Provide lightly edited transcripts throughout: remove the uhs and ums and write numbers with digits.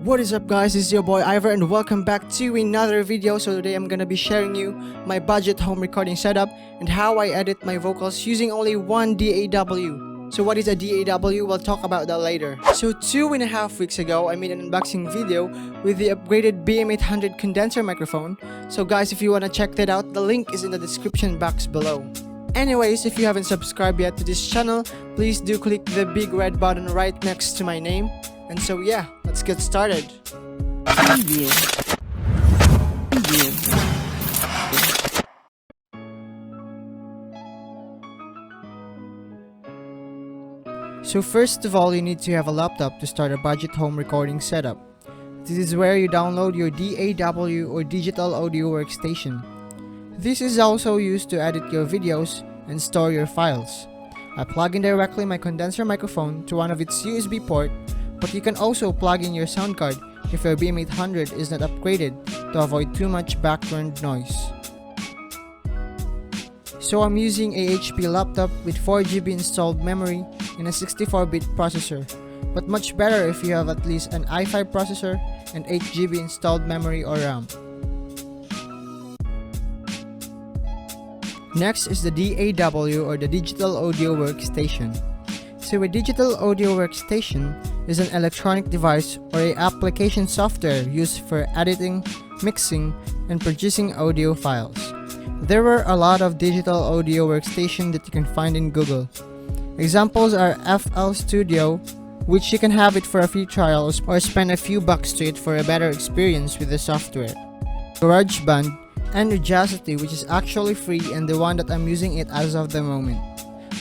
What is up guys, it's your boy Ivor and welcome back to another video. So today I'm gonna be sharing you my budget home recording setup and how I edit my vocals using only one DAW. So what is a DAW? We'll talk about that later. So 2.5 weeks ago, I made an unboxing video with the upgraded BM-800 condenser microphone. So guys, if you wanna check that out, the link is in the description box below. Anyways, if you haven't subscribed yet to this channel, please do click the big red button right next to my name. And so yeah, let's get started. So first of all, you need to have a laptop to start a budget home recording setup. This is where you download your DAW or digital audio workstation. This is also used to edit your videos and store your files. I plug in directly my condenser microphone to one of its USB port, but you can also plug in your sound card if your BM-800 is not upgraded to avoid too much background noise. So I'm using a HP laptop with 4GB installed memory and a 64-bit processor, but much better if you have at least an i5 processor and 8GB installed memory or RAM. Next is the DAW or the Digital Audio Workstation. So a digital audio workstation is an electronic device or an application software used for editing, mixing, and producing audio files. There are a lot of digital audio workstations that you can find in Google. Examples are FL Studio, which you can have it for a free trial or spend a few bucks to it for a better experience with the software. GarageBand and Audacity, which is actually free and the one that I'm using it as of the moment.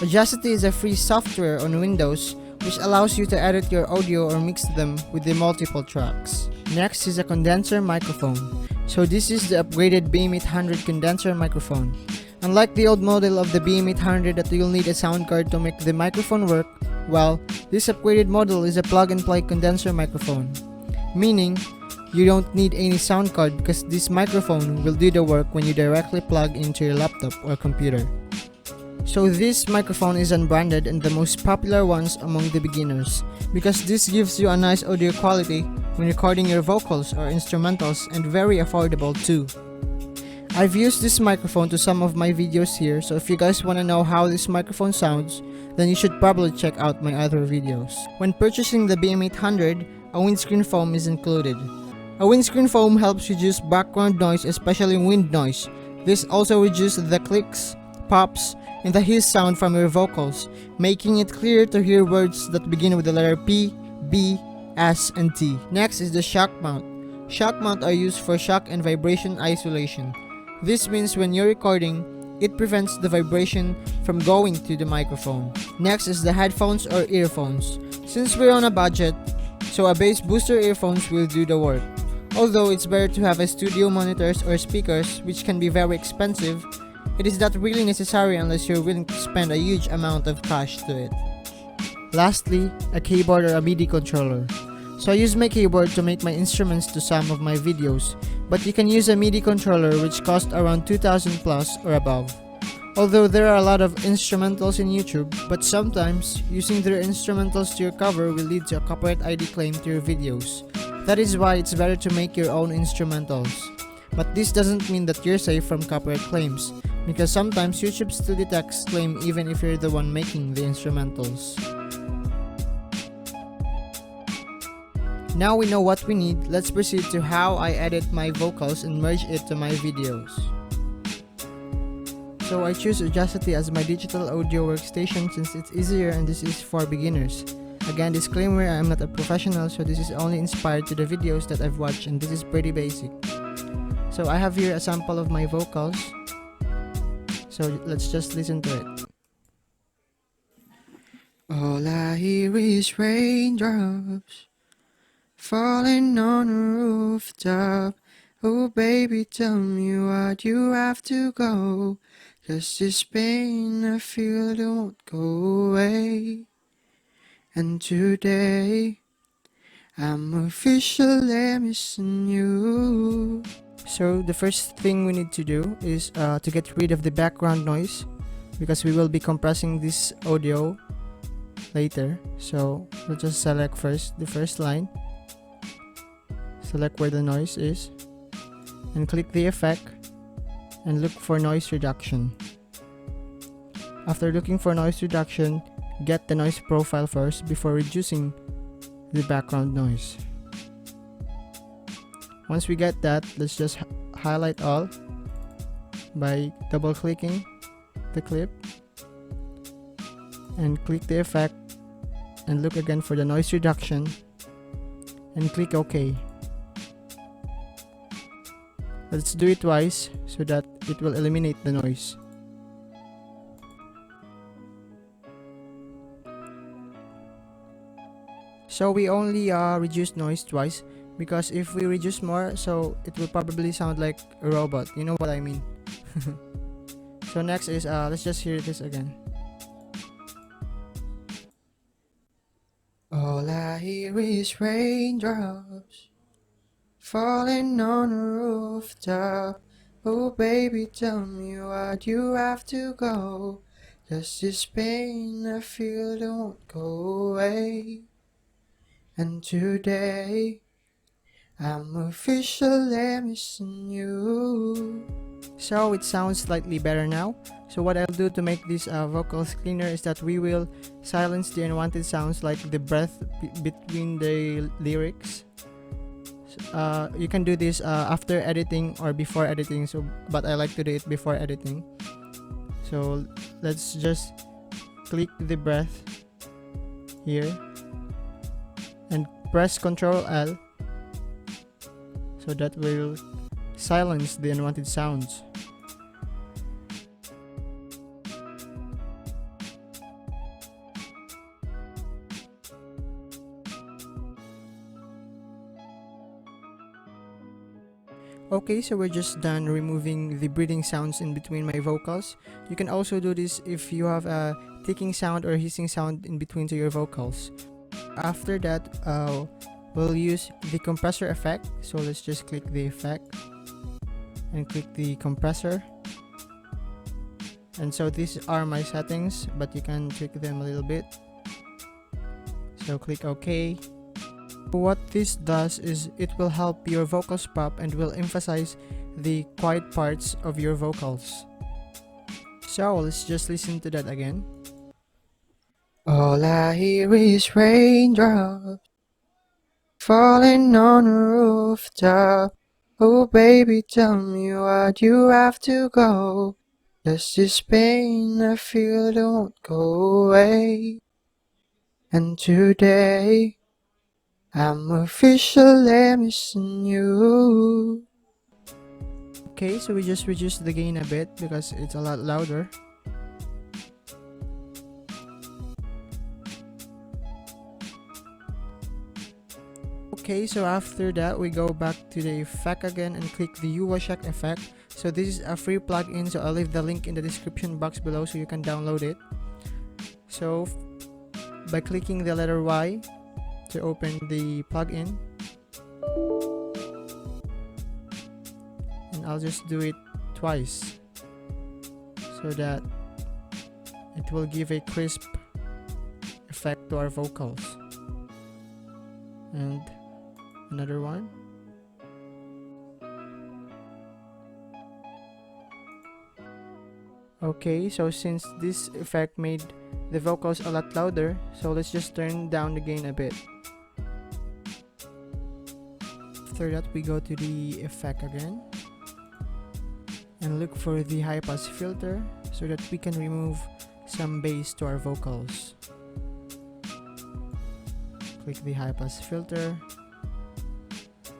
Audacity is a free software on Windows which allows you to edit your audio or mix them with the multiple tracks. Next is a condenser microphone. So this is the upgraded BM-800 condenser microphone. Unlike the old model of the BM-800 that you'll need a sound card to make the microphone work, well, this upgraded model is a plug-and-play condenser microphone. Meaning, you don't need any sound card because this microphone will do the work when you directly plug into your laptop or computer. So this microphone is unbranded and the most popular ones among the beginners because this gives you a nice audio quality when recording your vocals or instrumentals and very affordable too. I've used this microphone to some of my videos here, so if you guys want to know how this microphone sounds, then you should probably check out my other videos. When purchasing the BM-800, a windscreen foam is included. A windscreen foam helps reduce background noise, especially wind noise. This also reduces the clicks, pops, and the hiss sound from your vocals, making it clear to hear words that begin with the letter P, B, S, and T. Next is the Shockmount. Shockmount are used for shock and vibration isolation. This means when you're recording, it prevents the vibration from going to the microphone. Next is the headphones or earphones. Since we're on a budget, so a bass booster earphones will do the work. Although it's better to have a studio monitors or speakers, which can be very expensive, it is not really necessary unless you're willing to spend a huge amount of cash to it. Lastly, a keyboard or a MIDI controller. So I use my keyboard to make my instruments to some of my videos, but you can use a MIDI controller which costs around 2,000 plus or above. Although there are a lot of instrumentals in YouTube, but sometimes using their instrumentals to your cover will lead to a copyright ID claim to your videos. That is why it's better to make your own instrumentals. But this doesn't mean that you're safe from copyright claims, because sometimes YouTube still detects claim even if you're the one making the instrumentals. Now we know what we need, let's proceed to how I edit my vocals and merge it to my videos. So I choose Audacity as my digital audio workstation since it's easier and this is for beginners. Again, disclaimer, I am not a professional, so this is only inspired to the videos that I've watched and this is pretty basic. So I have here a sample of my vocals. So let's just listen to it. All I hear is raindrops falling on a rooftop. Oh baby, tell me what you have to go, 'cause this pain I feel it won't go away. And today I'm officially missing you. So the first thing we need to do is to get rid of the background noise because we will be compressing this audio later. So we'll just select first the first line select where the noise is, and click the effect, and look for noise reduction. After looking for noise reduction, get the noise profile first before reducing the background noise. Once we get that, let's just highlight all by double clicking the clip, and click the effect, and look again for the noise reduction, and click OK. Let's do it twice so that it will eliminate the noise. So we only reduce noise twice, because if we reduce more, so it will probably sound like a robot. You know what I mean? So next is, let's just hear this again. All I hear is raindrops falling on a rooftop. Oh baby, tell me why'd you have to go? 'Cause this pain I feel don't go away. And today I'm officially missing you. So it sounds slightly better now. So what I'll do to make these vocals cleaner is that we will silence the unwanted sounds like the breath between the lyrics. You can do this after editing or before editing, but I like to do it before editing. So let's just click the breath here and press Ctrl L, so that will silence the unwanted sounds. Okay, so we're just done removing the breathing sounds in between my vocals. You can also do this if you have a ticking sound or hissing sound in between to your vocals. After that, we'll use the compressor effect. So let's just click the effect and click the compressor. And so these are my settings, but you can tweak them a little bit. So click OK. What this does is it will help your vocals pop and will emphasize the quiet parts of your vocals. So let's just listen to that again. All I hear is raindrops falling on a rooftop. Oh baby, tell me why'd you have to go? 'Cause this pain I feel don't go away. And today I'm officially missing you. Okay, so we just reduced the gain a bit because it's a lot louder. Okay, so after that we go back to the effect again and click the Shock effect. So this is a free plugin, so I'll leave the link in the description box below so you can download it. So by clicking the letter Y to open the plugin, and I'll just do it twice so that it will give a crisp effect to our vocals. And another one. Okay, so since this effect made the vocals a lot louder, so let's just turn down the gain a bit. After that, we go to the effect again and look for the high pass filter so that we can remove some bass to our vocals. Click the high pass filter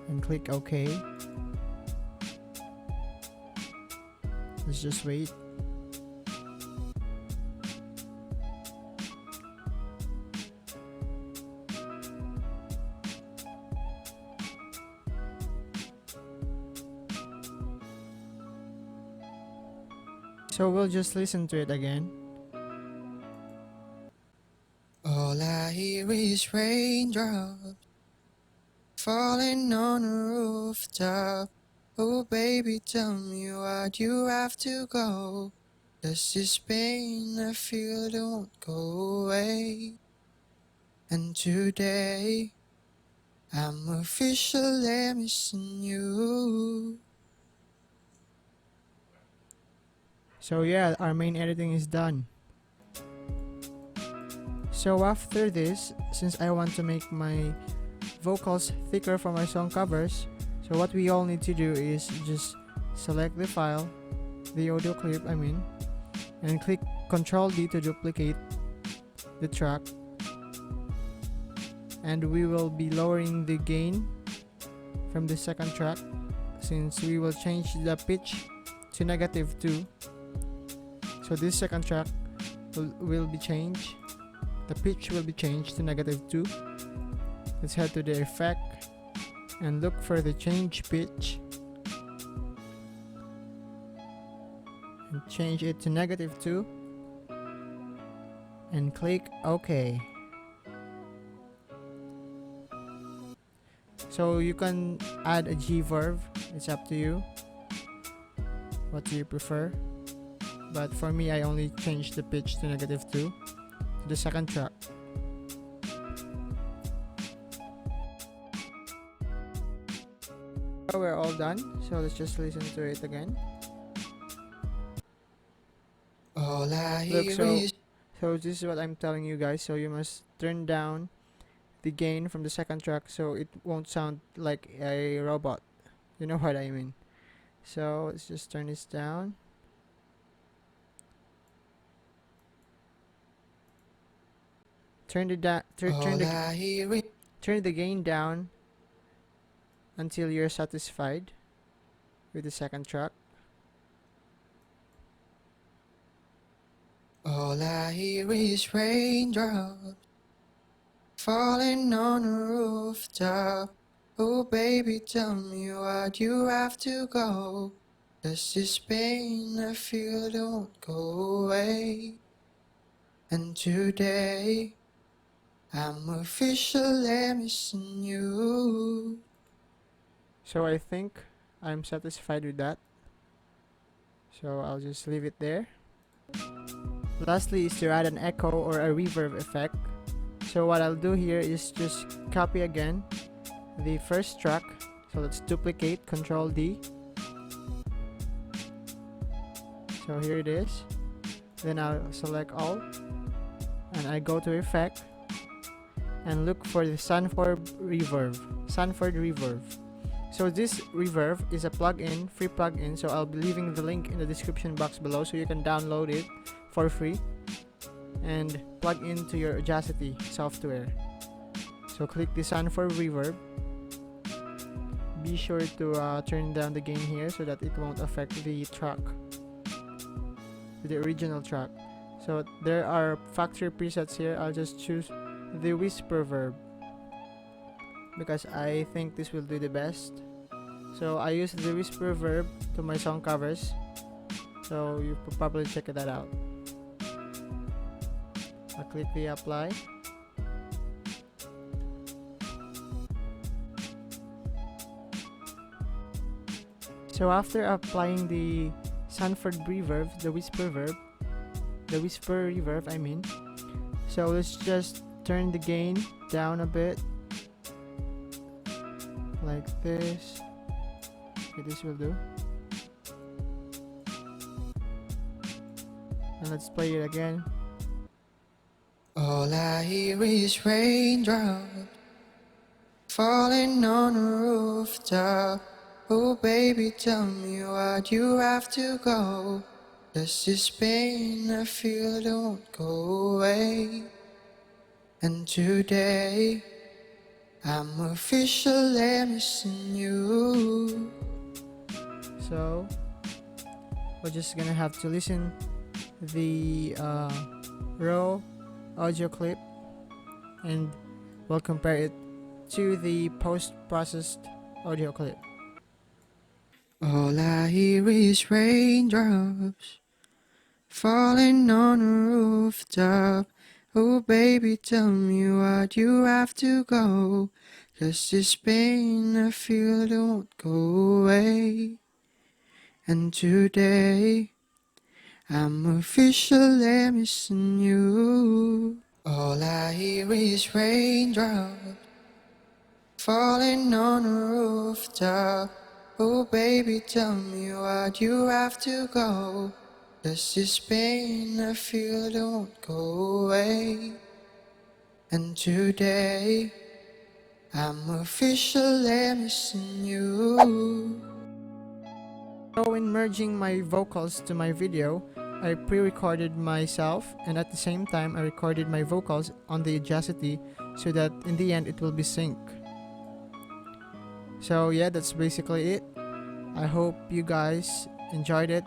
and click OK. Let's just wait. So we'll just listen to it again. All I hear is raindrops falling on a rooftop. Oh baby, tell me why'd you have to go? 'Cause this pain I feel don't go away. And today I'm officially missing you. So yeah, our main editing is done. So after this, since I want to make my vocals thicker for my song covers, so what we all need to do is just select the file, the audio clip I mean, and click Ctrl D to duplicate the track, and we will be lowering the gain from the second track since we will change the pitch to -2. So this second track will be changed, the pitch will be changed to -2. Let's head to the effect and look for the change pitch and change it to -2 and click OK. So you can add a G verb, it's up to you. What do you prefer? But for me, I only changed the pitch to -2 to the second track. So we're all done, so let's just listen to it again. All I hear so this is what I'm telling you guys, so you must turn down the gain from the second track so it won't sound like a robot. You know what I mean. So let's just turn this down. Turn the gain down until you're satisfied with the second track. All I hear is raindrops falling on a rooftop. Oh baby, tell me why'd you have to go? 'Cause this pain I feel don't go away. And today I'm officially missing you. So I think I'm satisfied with that. So I'll just leave it there. Lastly is to add an echo or a reverb effect. So what I'll do here is just copy again the first track. So let's duplicate, Ctrl D. So here it is. Then I'll select all and I go to effect and look for the Sanford Reverb. So this reverb is a plugin, free plugin, so I'll be leaving the link in the description box below so you can download it for free and plug into your Audacity software. So click the Sanford Reverb. Be sure to turn down the gain here so that it won't affect the track, the original track. So there are factory presets here. I'll just choose the whisper verb because I think this will do the best. So I use the whisper verb to my song covers, so you could probably check that out. I'll click the apply. So after applying the Sanford Reverb, the whisper reverb I mean, so let's just turn the gain down a bit like this. Okay, this will do. And let's play it again. All I hear is raindrops falling on a rooftop. Oh baby, tell me why'd you have to go? 'Cause this pain I feel don't go away. And today I'm officially missing you. So we're just gonna have to listen the raw audio clip and we'll compare it to the post-processed audio clip. All I hear is raindrops falling on a rooftop. Oh baby, tell me why'd you have to go? 'Cause this pain I feel don't go away. And today I'm officially missing you. All I hear is raindrops falling on a rooftop. Oh baby, tell me why'd you have to go? Does this pain I feel don't go away? And today I'm officially missing you. So in merging my vocals to my video, I pre-recorded myself, and at the same time I recorded my vocals on the Audacity so that in the end it will be sync. So yeah, that's basically it. I hope you guys enjoyed it,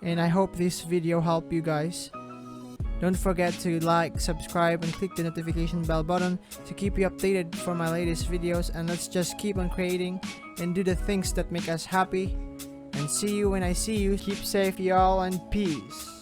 and I hope this video helped you guys. Don't forget to like, subscribe, and click the notification bell button to keep you updated for my latest videos, and let's just keep on creating and do the things that make us happy. And see you when I see you. Keep safe y'all, and peace.